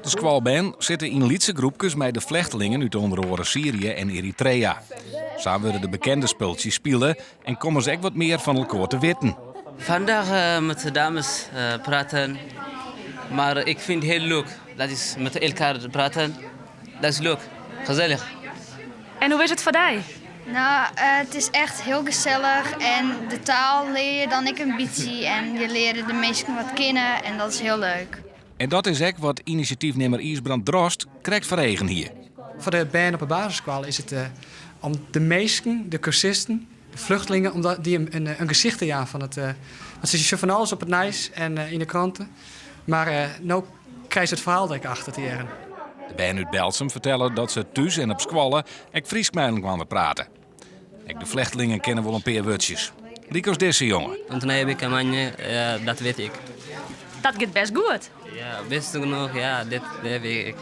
De squalband zitten in Lietse groepjes met de vluchtelingen uit onder andere Syrië en Eritrea. Samen worden de bekende spultjes spelen en komen ze ook wat meer van elkaar te weten. Vandaag met de dames praten, maar ik vind het heel leuk. Dat is met elkaar praten, dat is leuk, gezellig. En hoe is het voor jou? Nou, het is echt heel gezellig en de taal leer je dan ik een beetje en je leert de mensen wat kennen en dat is heel leuk. En dat is ook wat initiatiefnemer Isbrand Drost krijgt verregen hier. Voor de band op de basisschool is het om de meesten, de cursisten, de vluchtelingen, om die een gezicht te jagen van het. Want ze zien van alles op het nieuws en in de kranten. Maar nu krijg je het verhaal dat ik achter te jaren. De band uit Belsum vertellen dat ze thuis en op squallen en Fries kwamen praten. Ook de vluchtelingen kennen wel een paar woordjes. Liekos deze jongen. Want toen heb ik een manje, dat weet ik. Dat gaat best goed. Ja, best genoeg, ja, dit heb ik.